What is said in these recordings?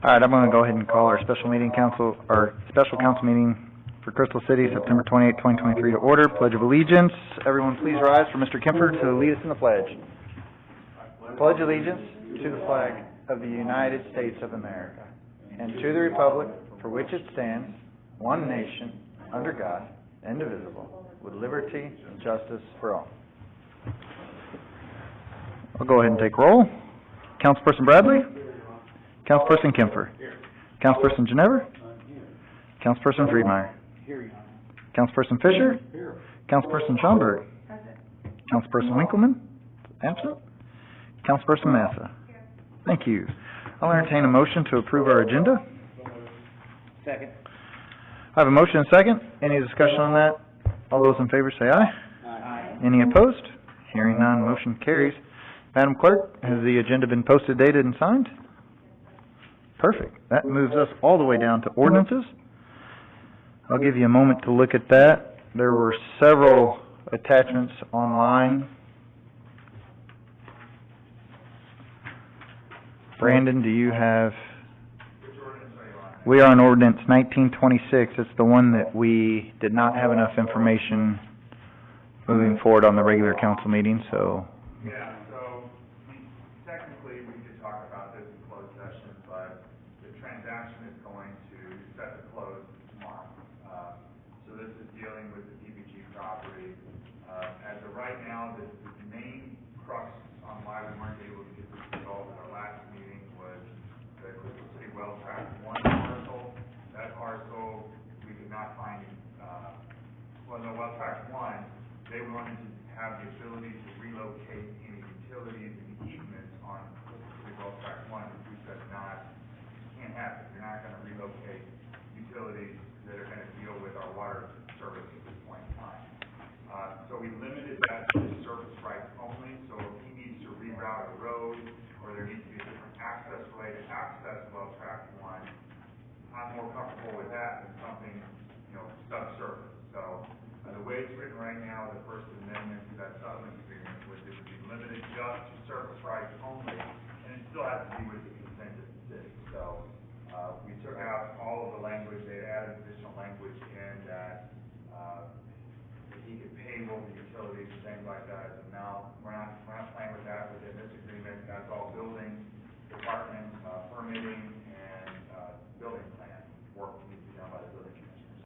All right, I'm going to go ahead and call our special council meeting for Crystal City, September 28, 2023 to order. Pledge of Allegiance. Everyone please rise for Mr. Kemper to lead us in the pledge. Pledge allegiance to the flag of the United States of America and to the republic for which it stands, one nation, under God, indivisible, with liberty and justice for all. I'll go ahead and take roll. Councilperson Bradley? Councilperson Kemper? Councilperson Ginevra? Councilperson Friedmeier? Councilperson Fisher? Councilperson Schomburg? Councilperson Winkleman? Absent? Councilperson Massa? Thank you. I'll entertain a motion to approve our agenda. Second. I have a motion and a second. Any discussion on that? All those in favor say aye. Aye. Any opposed? Hearing none, motion carries. Madam Clerk, has the agenda been posted, dated, and signed? Perfect. That moves us all the way down to ordinances. I'll give you a moment to look at that. There were several attachments online. Brandon, do you have? Which ordinance are you on? We are on ordinance 1926. It's the one that we did not have enough information moving forward on the regular council meeting, so. Yeah, so technically we could talk about this in closed session, but the transaction is going to set the close tomorrow. So this is dealing with the PBG property. As of right now, the main crux on why we weren't able to get this resolved at our last meeting was the Crystal City Well Tract 1 parcel. That parcel, we could not find, Well Tract 1, they wanted to have the ability to relocate any utilities and easements on Crystal City Well Tract 1, which we said can't happen. You're not going to relocate utilities that are going to deal with our water service at this point in time. So we limited that to service rights only. So if he needs to reroute a road or there needs to be a different access way to access Well Tract 1, I'm more comfortable with that than something, subsurface. So the way it's written right now, the First Amendment to that settlement agreement was it would be limited just to surface rights only, and it still has to be with the consent of the city. So we took out all of the language. They added additional language in that he could payroll the utilities and things like that. And now we're not playing with that within this agreement. That's all building department permitting and building plan work needs to be done by the building commissioners.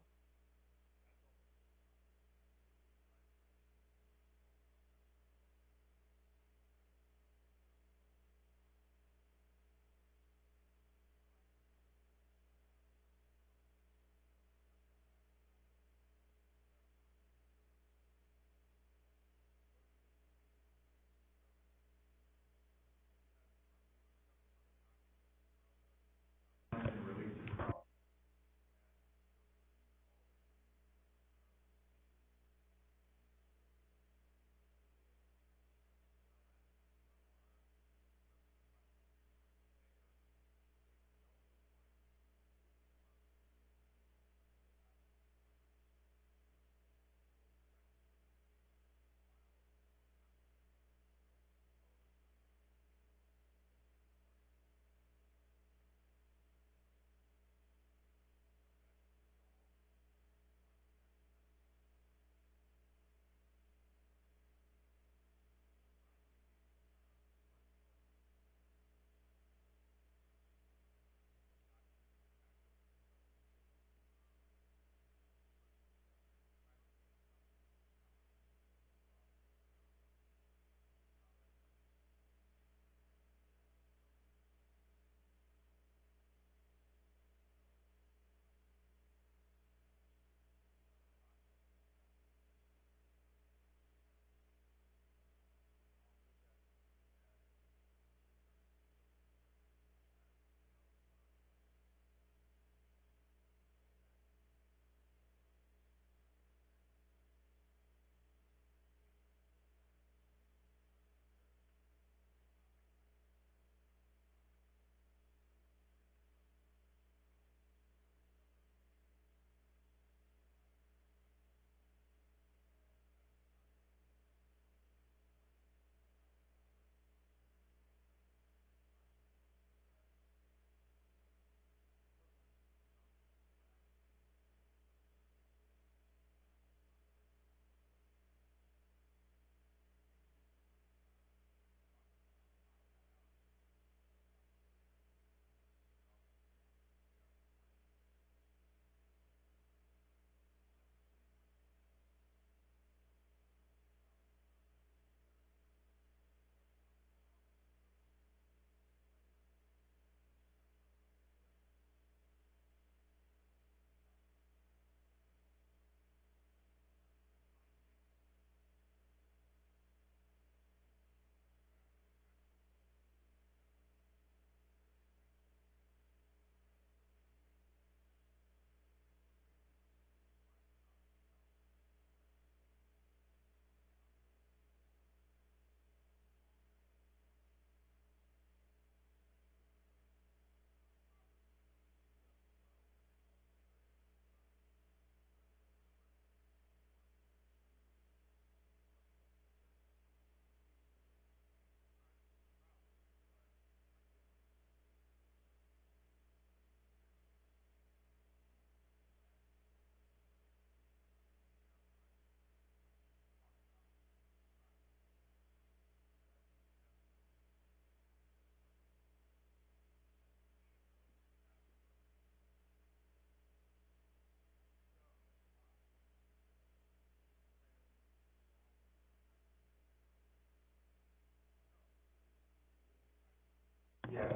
Yeah,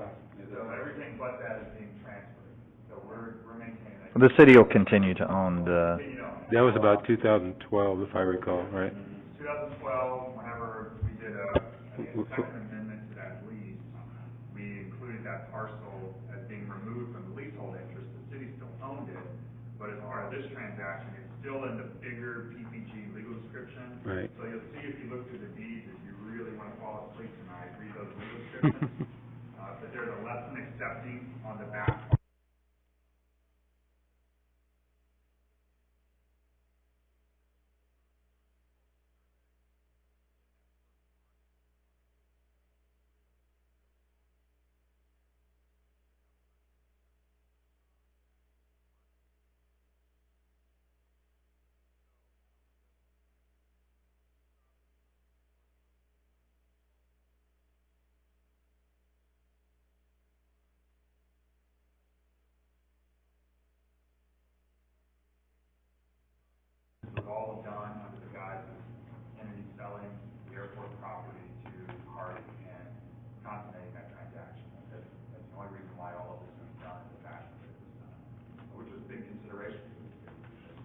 so everything but that is being transferred, so we're maintaining that. The city will continue to own the, You know, That was about 2012, if I recall, right? 2012, whenever we did I think a second amendment to that lease, we included that parcel as being removed from the leasehold interest. The city still owned it, but as part of this transaction, it's still in the bigger PPG legal description. Right. So you'll see if you look through the deeds, if you really want to fall asleep tonight, read those legal descriptions. But there's a lesson accepting on the back. Was all done under the guise of entity selling the airport property to Harding and consummating that transaction. That's the only reason why all of this was done in the fashion that it was done, which was a big consideration for the city.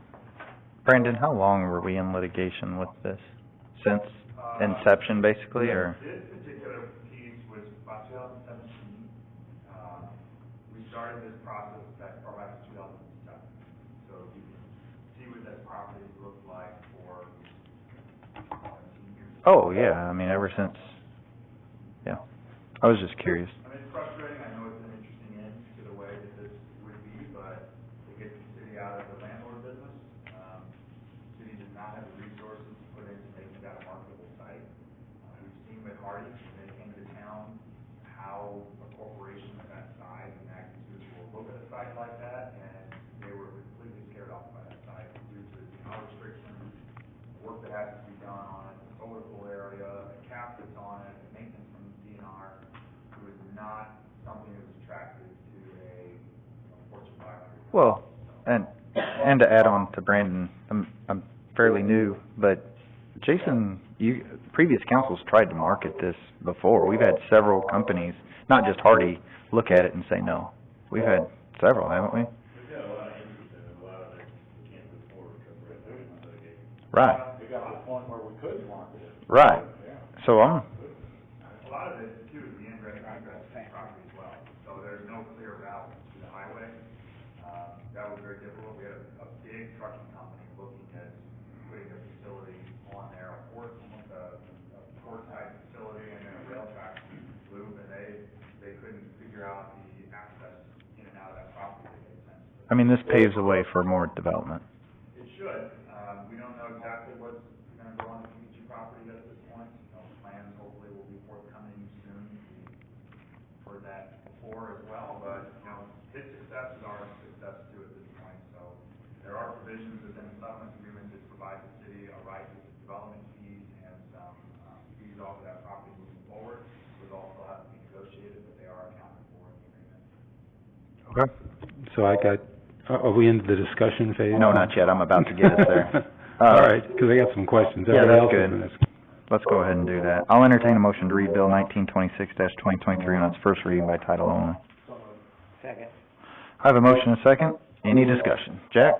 Brandon, how long were we in litigation with this? Since inception, basically, or? This particular piece was about 2017. We started this process back in 2007. So you can see what that property looked like for 17 years. Oh, yeah, I mean, ever since, yeah. I was just curious. I mean, it's frustrating, I know it's an interesting end to the way that this would be, but it gets the city out of the landlord business. The city does not have the resources to put into making that a marketable site. We've seen with Hardy, when they came to town, how a corporation of that size and magnitude will look at a site like that, and they were completely scared off by that site due to the power restrictions, work that has to be done on it, the solar pool area, the cap that's on it, the maintenance from the DNR. It was not something that was attractive to a Fortune 500. Well, and to add on to Brandon, I'm fairly new, but Jason, previous councils tried to market this before. We've had several companies, not just Hardy, look at it and say no. We've had several, haven't we? We've got a lot of interest in it, a lot of it, we can't move forward because we're doing litigation. Right, We got to the point where we couldn't market it. right. Yeah. So A lot of it too is the ingress and egress to the property as well. So there's no clear route to the highway. That was very difficult. We had a big trucking company looking at putting a facility on there, a port type facility and then a rail track loop, and they couldn't figure out the access in and out of that property that made sense. I mean, this paves the way for more development. It should. We don't know exactly what's gonna go on the PPG property at this point. Plans hopefully will be forthcoming soon. We've heard that before as well, but, his success is our success too at this point. So there are provisions within the settlement agreement that provide the city a right to development fees and some fees off of that property moving forward. Those also have to be negotiated, but they are accounted for in the agreement. Okay. So are we into the discussion phase? No, not yet. I'm about to get us there. All right, because I got some questions. Yeah, Everybody that's else has good. been asking. Let's go ahead and do that. I'll entertain a motion to read Bill 1926-2023 on its first reading by title only. Second. I have a motion and a second. Any discussion? Jack?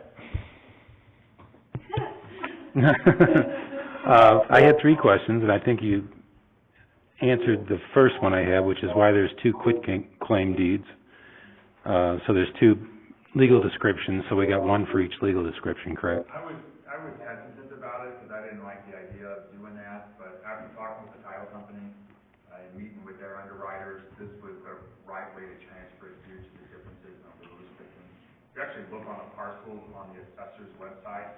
I had three questions, and I think you answered the first one I had, which is why there's two quitclaim deeds. So there's two legal descriptions, so we got one for each legal description, correct? I was hesitant about it because I didn't like the idea of doing that, but after talking with the title company and meeting with their underwriters, this was the right way to transfer it due to the differences in the legal description. If you actually look on the parcels on the assessor's website,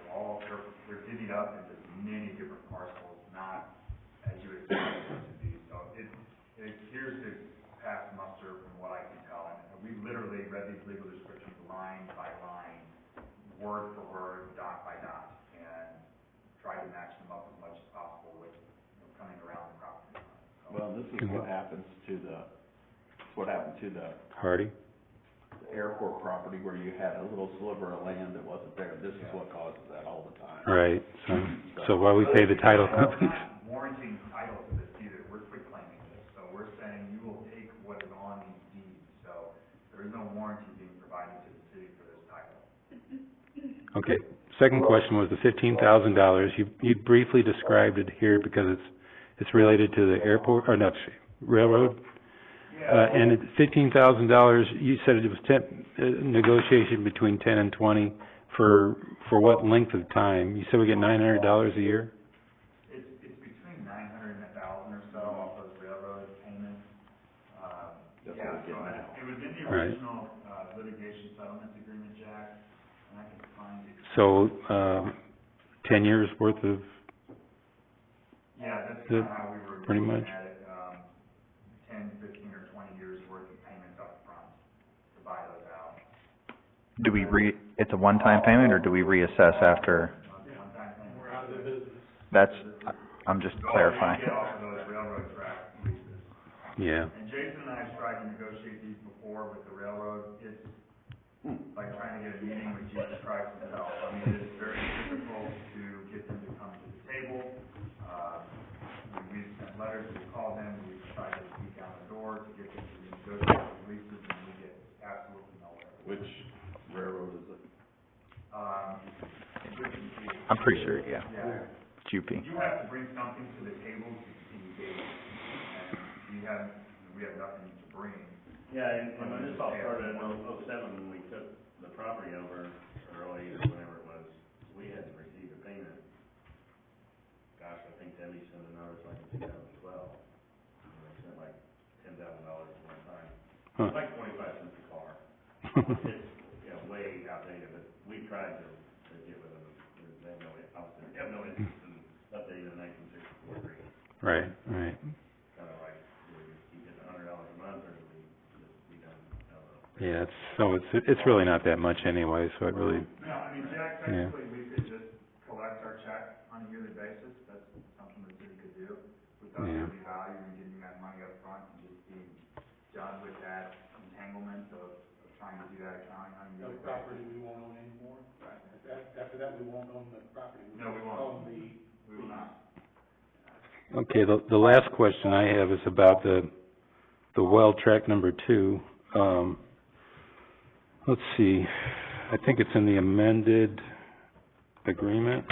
they're divvied up into many different parcels, not as you would expect them to be. So it appears to pass muster from what I can tell. And we literally read these legal descriptions line by line, word for word, dot by dot, and try to match them up as much as possible with coming around the property line. So, Well, this is what happens to what happened to the Hardy? airport property where you had a little sliver of land that wasn't there. This is what causes that all the time. Right, so while we pay the title companies. We're not warranting title to this either. We're quitclaiming this. So we're saying you will take what is on the Okay, second question was the $15,000. You briefly described it here because it's related to the airport, or not, railroad. And it's $15,000, you said it was negotiation between 10 and 20 for what length of time? You said we get $900 a year? It's between 900 and 1,000 or so off those railroad payments. That's Yeah, what we're getting now. it was in the Right. original, litigation settlement agreement, Jack, and I can find it. So, 10 years worth of, Yeah, that's the- kinda how we were pretty looking much. at it, 10, 15, or 20 years worth of payments up front to buy those out. Do we it's a one-time payment, or do we reassess after? One-time payment. We're out of the business. That's, I'm just All you clarifying. get off of those railroad track leases. yeah, And Jason and I have tried to negotiate these before with the railroad. It's like trying to get a meeting with Jesus Christ himself. I mean, it's very difficult to get them to come to the table. We've sent letters, we've called them, we've tried to beat down the door to get them to negotiate the leases, and we get absolutely nowhere. Which railroad is it? I'm pretty sure, yeah, Yeah. it's UP. You have to bring something to the table to engage, and we have nothing to bring. Yeah, and when this all started in '07, when we took the property over, or '08, or whenever it was, we hadn't received a payment. Gosh, I think Debbie sent a notice like in 2012. They sent like $10,000 at one time. Huh. Like 25 cents a car. It's, way outdated, but we tried to get with them. They have no interest in updating the 1964 agreement. right. Kind of like, do we just keep it $100 a month, or do we just be done? I don't know. Yeah, it's really not that much anyway, so it really, No, I mean, Jack, Yeah. technically, we could just collect our check on a yearly basis, that's something the city could do, without Yeah. really value and getting that money up front, and just being done with that entanglement of trying to do that accounting on a No yearly property basis. we won't own anymore. Right. After that, we won't own the property. No, we won't. Own the. We will not. okay, the last question I have is about the well track number 2. Let's see, I think it's in the amended agreement.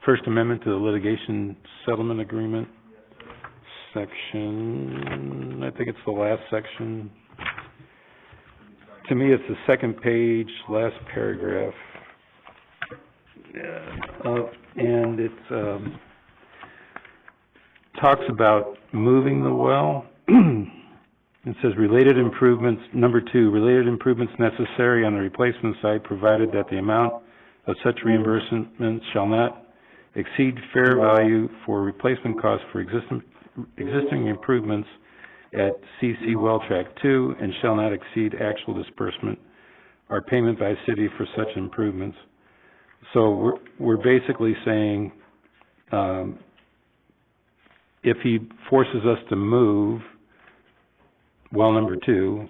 First Amendment to the Litigation Settlement Agreement, section, I think it's the last section. To me, it's the second page, last paragraph. And it's, talks about moving the well. It says related improvements, number 2, related improvements necessary on the replacement site, provided that the amount of such reimbursements shall not exceed fair value for replacement costs for existing improvements at CC Well Track 2, and shall not exceed actual disbursement or payment by city for such improvements. So we're basically saying, if he forces us to move well number 2,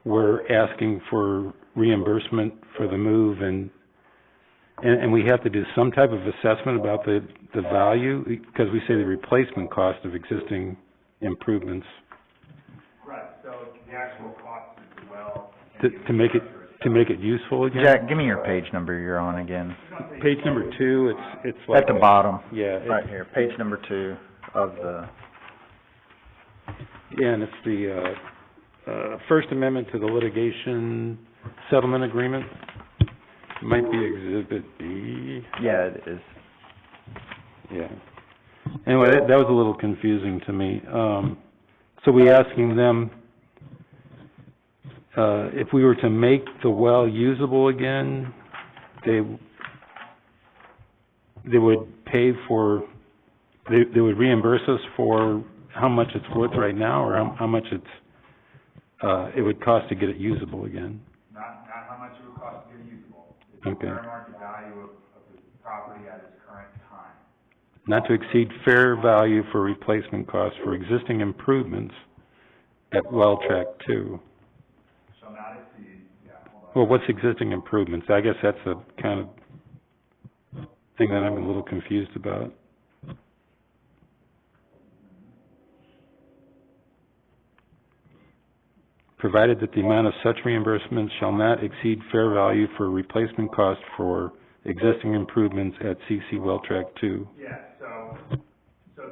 we're asking for reimbursement for the move, and we have to do some type of assessment about the value, because we say the replacement cost of existing improvements, Right, so the actual cost of the well. to make it useful again. Jack, give me your page number you're on again. Page number 2, it's like At the bottom, yeah, right here, page number 2 of the, yeah, and it's the First Amendment to the Litigation Settlement Agreement. Might be Exhibit B. yeah, it is. Yeah. Anyway, that was a little confusing to me. So we asking them, if we were to make the well usable again, they would pay for, they would reimburse us for how much it's worth right now, or how much it would cost to get it usable again? Not how much it would cost to get it usable. It's the Okay. fair market value of the property at its current time. Not to exceed fair value for replacement costs for existing improvements at Well Track 2. Shall not exceed, hold on. Well, what's existing improvements? I guess that's the kind of thing that I'm a little confused about. provided that the amount of such reimbursements shall not exceed fair value for replacement cost for existing improvements at CC Well Track 2. Yeah, so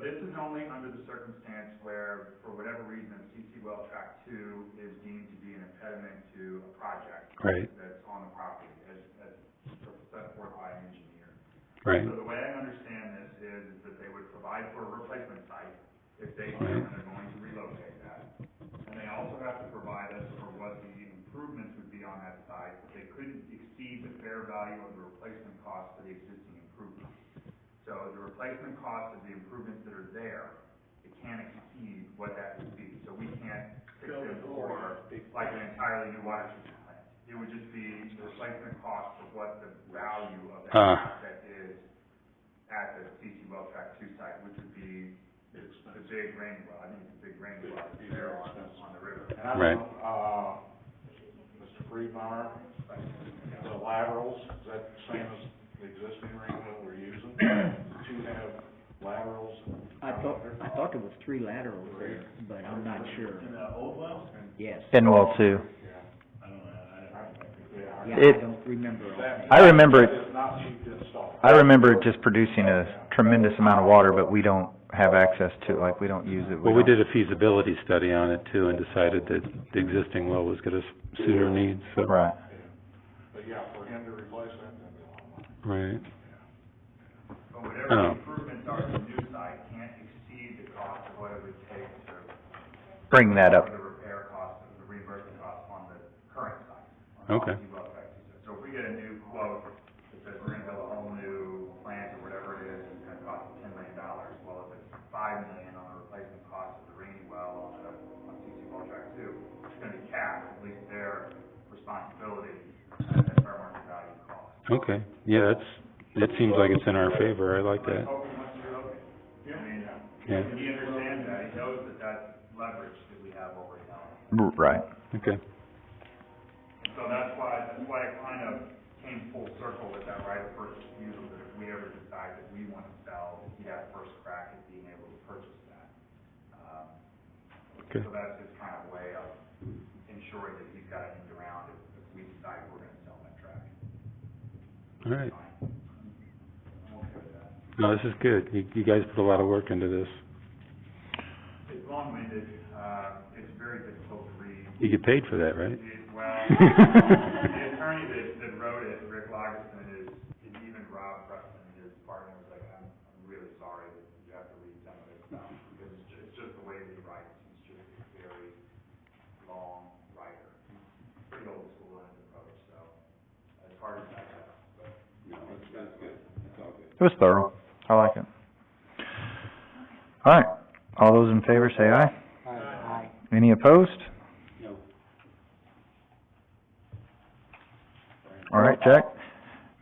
this is only under the circumstance where, for whatever reason, CC Well Track 2 is deemed to be an impediment to a project. Right. That's on the property, as set forth by an engineer. Right. So the way I understand this is that they would provide for a replacement site if they determine they're going to relocate that. And they also have to provide us for what the improvements would be on that site, but they couldn't exceed the fair value of the replacement cost of the existing improvements. So the replacement cost of the improvements that are there, it can't exceed what that would be. So we can't fix it for like an entirely new water treatment plant. It would just be the replacement cost of what the value of that asset is at the CC Well Track 2 site, which would be the big rain well. I think it's a big rain well that's there on the river. And I don't Right. know, Mr. Friedmeier, the laterals, is that the same as the existing ring that we're using? Do you have laterals? I thought there was 3 laterals there, but I'm not sure. In the old well? Yes. In well 2. I don't know, Yeah, It- I don't remember offhand. I remember it, That is not cheap to install. I remember it just producing a tremendous amount of water, but we don't have access to it, like, we don't use it. Well, we don't- did a feasibility study on it too and decided that the existing well was gonna suit our needs, so. Right. But yeah, for him to replace that, that'd be a lot of money. Right. But whatever Oh. the improvements are to the new site can't exceed the cost of what it would take to Bring that cover up. the repair cost, the reimbursement cost on the current site. on the Okay. CC Well Track 2 site. So if we get a new quote that says we're gonna build a whole new plant or whatever it is, it's gonna cost $10 million. Well, if it's $5 million on the replacement cost of the rainy well on CC Well Track 2, it's gonna be capped, at least their responsibility at the fair market value cost. Okay, yeah, that seems like it's in our favor, I like that. Let's hope he wants to relocate. I mean, Yeah, he understands that, he knows that that's leverage that we have over him. Right. okay, And so that's why it kind of came full circle with that right of first refusal, that if we ever decide that we want to sell, that he has first crack at being able to purchase that. Okay. So that's his kind of way of ensuring that he's got an end around if we decide we're gonna sell that track. all right. Fine. I'm okay with that. No, this is good. You guys put a lot of work into this. It's long-winded, it's very difficult to read. You get paid for that, right? Well, the attorney that wrote it, Rick Lagerson, and even Rob Preston, his partner, was like, I'm really sorry that you have to read some of this stuff, because it's just the way that he writes. He's just a very long writer. Pretty old school in his approach, so it's hard to digest, but. No, it's good. It's all good. It was thorough. I like it. All right. All those in favor say aye. Aye. Any opposed? No. All right, Jack.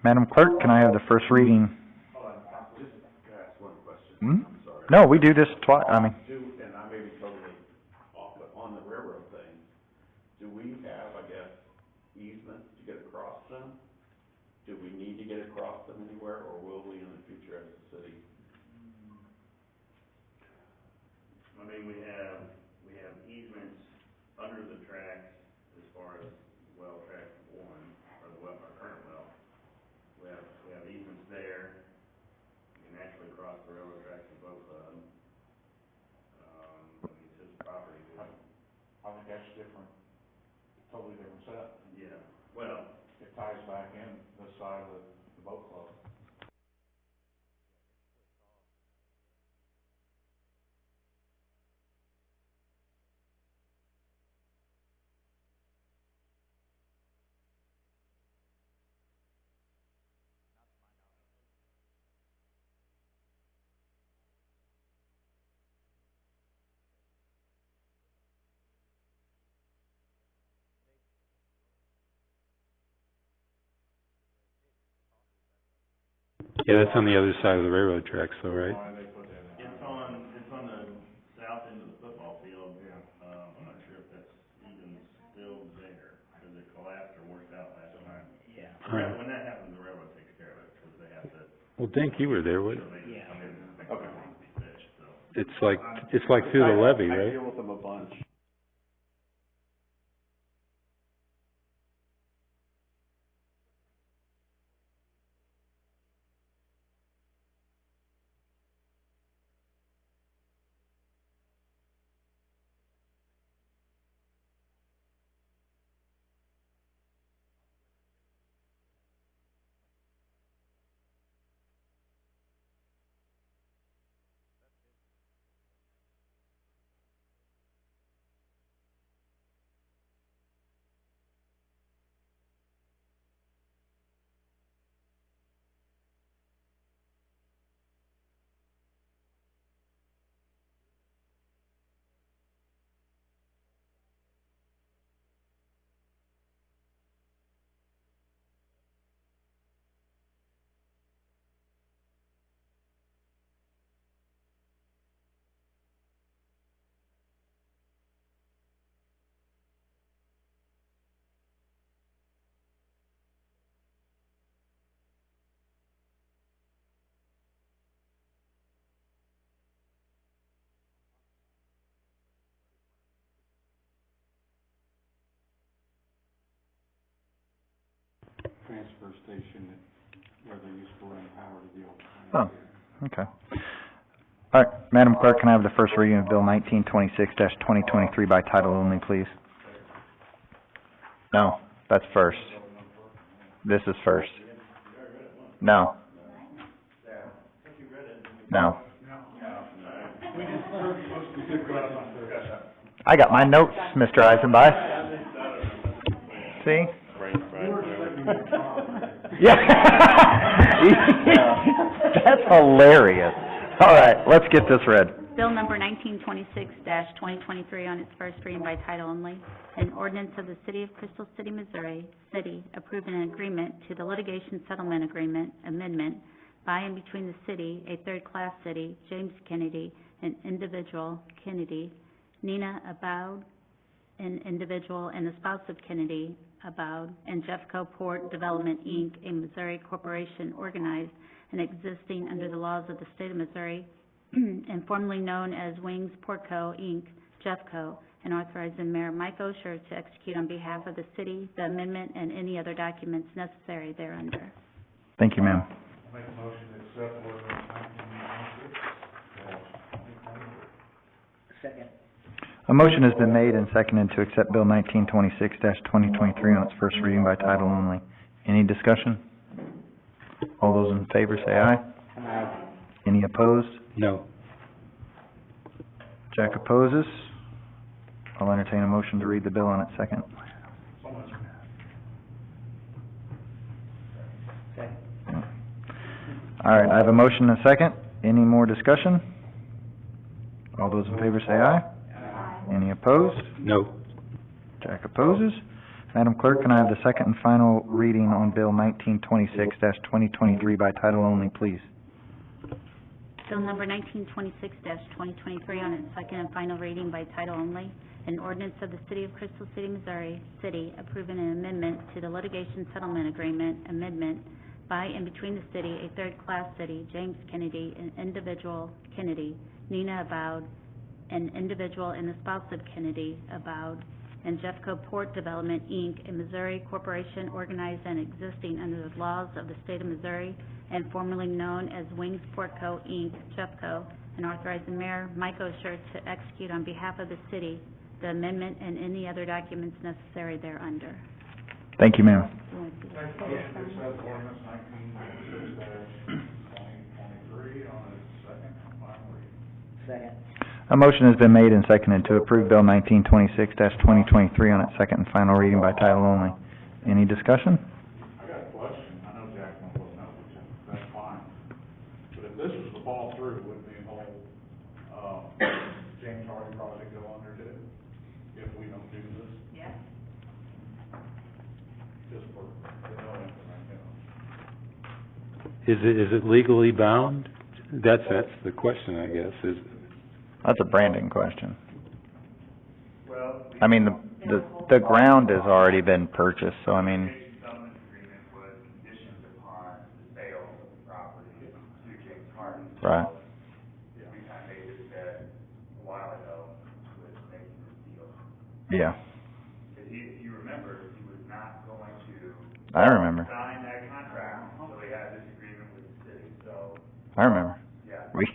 Madam Clerk, can I have the first reading? Hold on, just, can I ask one question? Hmm? I'm sorry. No, we do this twice, I mean, And I may be totally off, but on the railroad thing, do we have, I guess, easement to get across them? Do we need to get across them anywhere, or will we in the future as a city? I mean, we have easements under the tracks as far as well track 1, or the well, our current well. We have easements there. You can actually cross the railroad tracks in both of them. I mean, it's his property. I think that's different, totally different setup. Yeah, well, It ties back in this side of the boat club. Yeah, that's on the other side of the railroad tracks though, right? Why they put that in. it's on the south end of the football field. I'm not sure if that's even still there, because it collapsed or worked out last time. Yeah. When that happens, the railroad takes care of it, because they have to, Well, Dink, you were there, what, so they Yeah. come in and inspect the things to be fished, so. it's like through the levee, I right? deal with them a bunch. transfer station where they used to run power to the old Oh, okay. All right, Madam Clerk, can I have the first reading of Bill 1926-2023 by title only, please? No, that's first. This is first. No. No. I got my notes, Mr. Eisenbach. See? Yeah. That's hilarious. All right, let's get this read. Bill number 1926-2023 on its first reading by title only. An ordinance of the City of Crystal City, Missouri, City approving an agreement to the litigation settlement agreement amendment by and between the city, a third-class city, James Kennedy, an individual, Kennedy, Nina Aboud, an individual, and the spouse of Kennedy, Aboud, and Jeffco Port Development, Inc., a Missouri corporation organized and existing under the laws of the state of Missouri, and formerly known as Wings Portco, Inc., Jeffco, and authorizing Mayor Mike Osher to execute on behalf of the city the amendment and any other documents necessary thereunder. Thank you, ma'am. Make a motion to accept ordinance 1926. Second. A motion has been made and seconded to accept Bill 1926-2023 on its first reading by title only. Any discussion? All those in favor say aye. Aye. Any opposed? No. Jack opposes. I'll entertain a motion to read the bill on its second. Second. All right, I have a motion and a second. Any more discussion? All those in favor say aye. Any opposed? No. Jack opposes. Madam Clerk, can I have the second and final reading on Bill 1926-2023 by title only, please? Bill number 1926-2023 on its second and final reading by title only. An ordinance of the City of Crystal City, Missouri, City approving an amendment to the litigation settlement agreement amendment by and between the city, a third-class city, James Kennedy, an individual, Kennedy, Nina Aboud, an individual and the spouse of Kennedy, Aboud, and Jeffco Port Development, Inc., a Missouri corporation organized and existing under the laws of the state of Missouri and formerly known as Wings Portco, Inc., Jeffco, and authorizing Mayor Mike Osher to execute on behalf of the city the amendment and any other documents necessary thereunder. Thank you, ma'am. Make a motion to accept ordinance 1926-2023 on its second and final reading. Second. A motion has been made and seconded to approve Bill 1926-2023 on its second and final reading by title only. Any discussion? I got a question. I know Jack won't vote no, which that's fine. But if this was to fall through, wouldn't the whole, James Hardy project go under too? If we don't do this? Yeah. Just for, information. Is it legally bound? That's the question, I guess, is, That's a branding question. Well, I mean, the ground has already been purchased, so I mean, the settlement agreement was conditioned upon the sale of the property to James Hardy. right, We kind of made this bet a while ago with making this deal. yeah, If you remember, he was not going to I remember, sign that contract until he had this agreement with the city, so, I remember. yeah. We,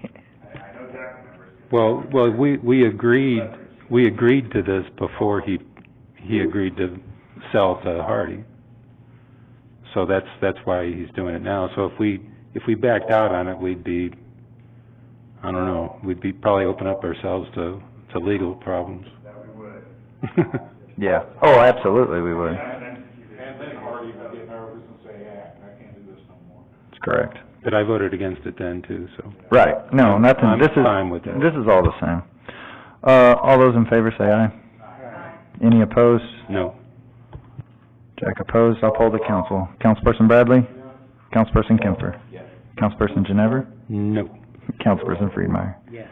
I know Jack remembers. well, we agreed to this before he agreed to sell to Hardy. So that's why he's doing it now. So if we backed out on it, we'd be, I don't know, we'd be probably open up ourselves to legal problems. That we would. yeah, oh, absolutely we would. And then Hardy would get nervous and say, yeah, I can't do this no more. That's correct. But I voted against it then too, so. Right, no, nothing, I'm this is, fine with that. this is all the same. All those in favor say aye. Any opposed? No. Jack opposed, I'll poll the council. Councilperson Bradley? Councilperson Kemfer? Yes. Councilperson Ginever? No. Councilperson Friedmeier? Yes.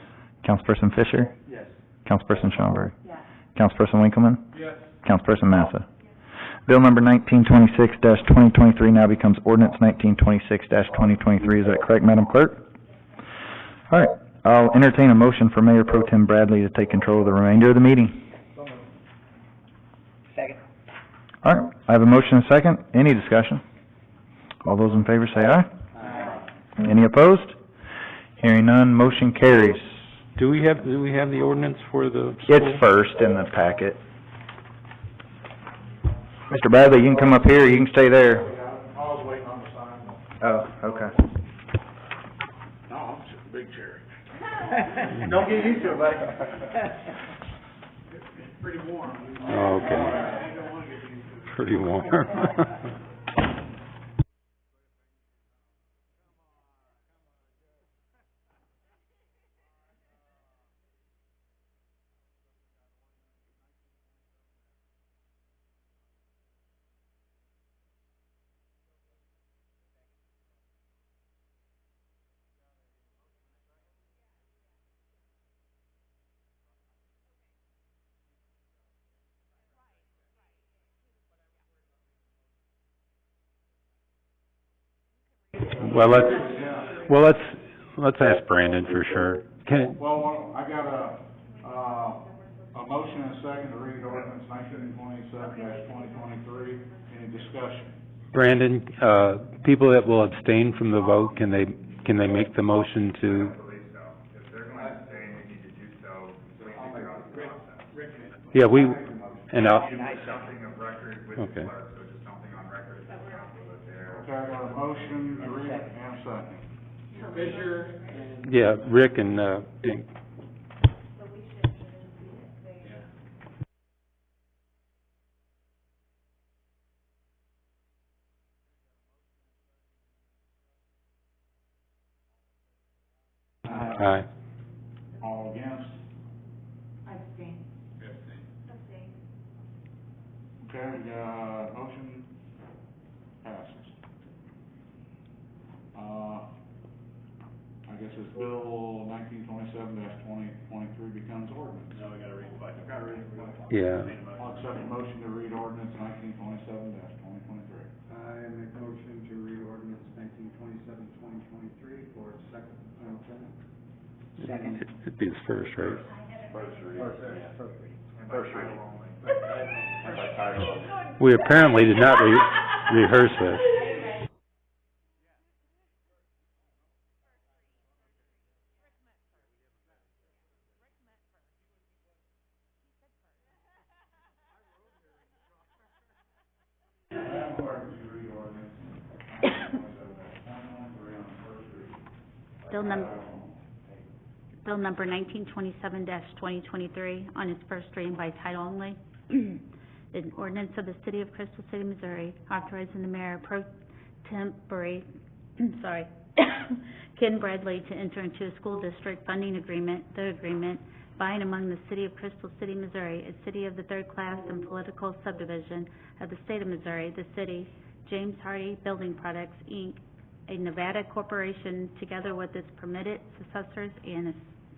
Councilperson Fisher? Yes. Councilperson Schoenberg? Yes. Councilperson Winkleman? Yes. Councilperson Massa? Bill number 1926-2023 now becomes ordinance 1926-2023. Is that correct, Madam Clerk? All right, I'll entertain a motion for Mayor Pro Tem Bradley to take control of the remainder of the meeting. Second. All right, I have a motion and a second. Any discussion? All those in favor say aye. Any opposed? Hearing none, motion carries. Do we have the ordinance for the school? It's first in the packet. Mr. Bradley, you can come up here, or you can stay there. I was waiting on the sign. Oh, okay. No, I'm sitting in the big chair. Don't get used to it, buddy. It's pretty warm. Oh, okay. I don't wanna get used to it. Pretty warm. Well, let's ask Brandon for sure. Well, I got a motion and a second to read ordinance 1927-2023. Any discussion? Brandon, people that will abstain from the vote, can they make the motion to? I believe so. If they're going to stay, they need to do so completely throughout the process. Yeah, we, and You need something of record with the Okay. clerk, so just something on record with the council that they're. Okay, I got a motion to read and a second. Fisher and... yeah, Rick and, Dink. Aye. All against? Abstain. Okay, we got motion passes. I guess it's Bill 1927-2023 becomes ordinance. Now we gotta read it by title. Yeah. I'll accept the motion to read ordinance 1927-2023. I make motion to read ordinance 1927-2023 for its second and final time. Second. It'd be his first, right? First reading, yeah. And by First title reading. only. And by title only. We apparently did not rehearse this. Madam Clerk, would you read ordinance 1927-2023 on first reading? Bill number 1927-2023 on its first reading by title only. An ordinance of the City of Crystal City, Missouri, authorizing the mayor pro tempore, Ken Bradley to enter into a school district funding agreement, the agreement by and among the City of Crystal City, Missouri, a city of the third class and political subdivision of the state of Missouri, the city, James Hardy Building Products, Inc., a Nevada corporation, together with its permitted successors and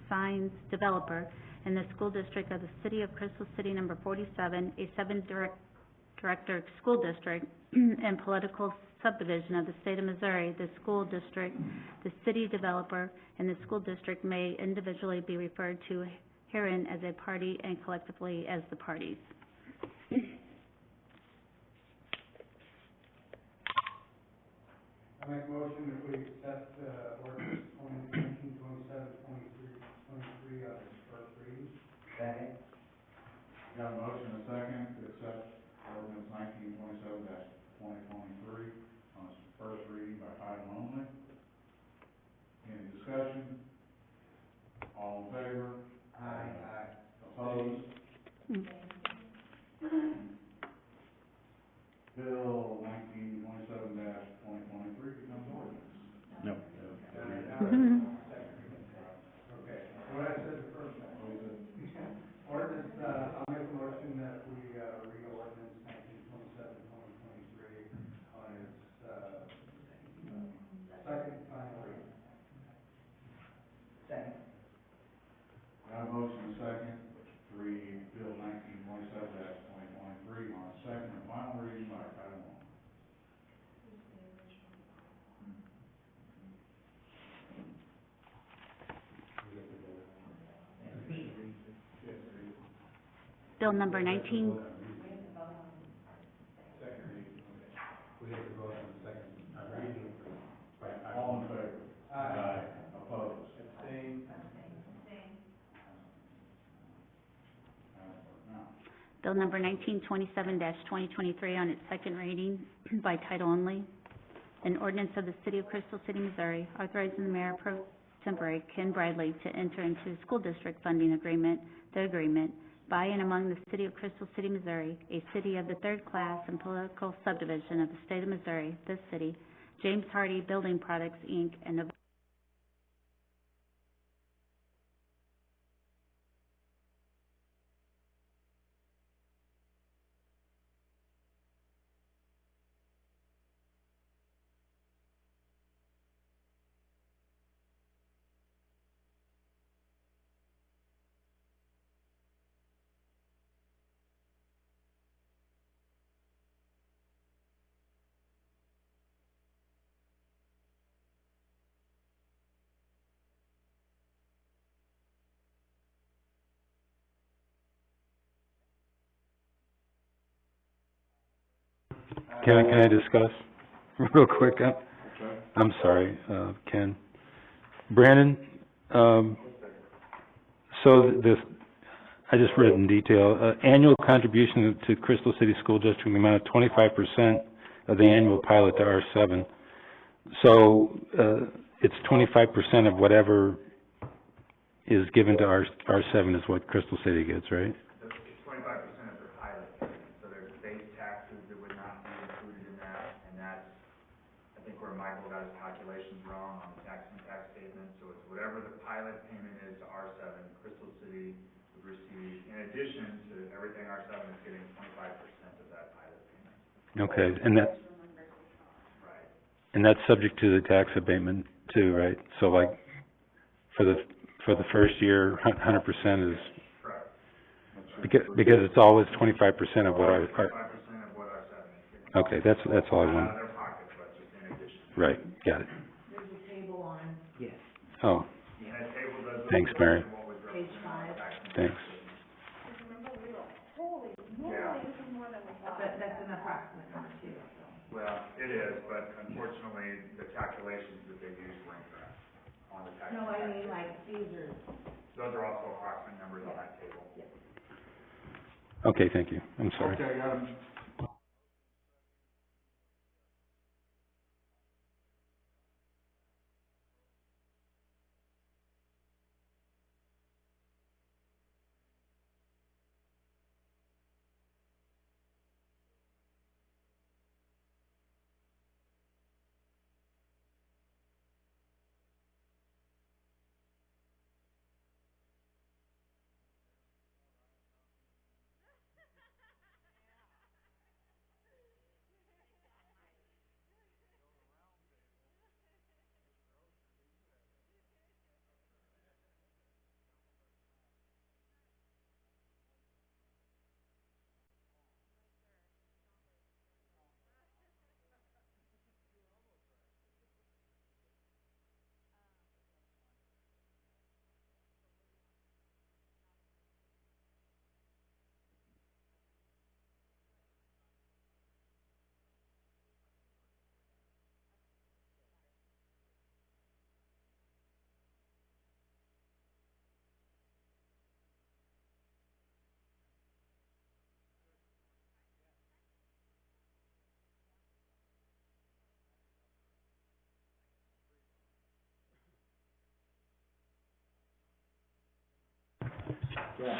assigns developer, in the school district of the City of Crystal City, number 47, a director school district and political subdivision of the state of Missouri. The school district, the city developer, and the school district may individually be referred to herein as a party and collectively as the parties. I make motion that we accept, ordinance 1927-23 on its first reading. Second. Got a motion and a second to accept ordinance 1927-2023 on its first reading by title only. Any discussion? All in favor? Aye. Opposed? Bill 1927-2023 becomes ordinance. No. Okay, what I said the first time. Ordinance, I'll make a motion that we, read ordinance 1927-2023 on its, second final reading. Second. Got a motion and a second to read Bill 1927-2023 on its second and final reading by title only. Bill number 19, Bill number 1927-2023 on its second reading by title only. An ordinance of the City of Crystal City, Missouri, authorizing the Mayor Pro Tempore Ken Bradley to enter into a school district funding agreement, the agreement, by and among the City of Crystal City, Missouri, a city of the third class and political subdivision of the state of Missouri, this city, James Hardy Building Products, Inc., and the Can I discuss real quick? I'm sorry, Ken. Brandon, so this, I just read in detail, annual contribution to Crystal City School District in the amount of 25% of the annual pilot to R7. So, it's 25% of whatever is given to R7 is what Crystal City gets, right? It's 25% of their pilot payment, so there's base taxes that would not be included in that, and that's, I think where Michael got his calculations wrong on the tax statement, so it's whatever the pilot payment is to R7, Crystal City would receive, in addition to everything R7 is getting 25% of that pilot payment. Okay, and that, Right. and that's subject to the tax abatement too, right? So like, for the first year, 100% is, Correct. because it's always 25% of what our, 25% of what R7 is getting. okay, that's all I Not want. out of their pockets, but just in addition. Right, got it. There's a table on yes. Oh, And that table does. Thanks, Mary. What was page represented 5, thanks. Yeah. but that's an approximate number too, so. Well, it is, but unfortunately, the calculations that they used were incorrect on the tax. No, I mean, like, these are, Those are also approximate numbers on that table. Okay, thank you. I'm sorry. Okay, got him.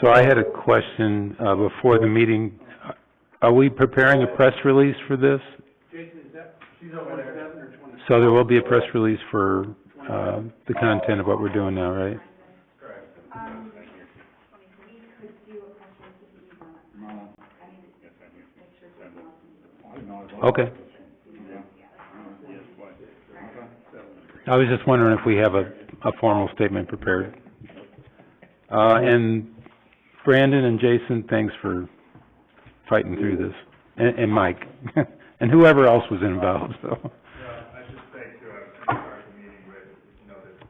So I had a question, before the meeting. Are we preparing a press release for this? Jason, is that, she's over there. 27 or 20? So there will be a press release for, the content of what we're doing now, right? Okay. I was just wondering if we have a formal statement prepared. And Brandon and Jason, thanks for fighting through this, and Mike, and whoever else was involved, so. Well, I should say too, I was going to start the meeting with, you know, this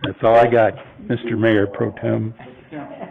That's all I got, Mr. Mayor Pro Tem. Mr. Kemp,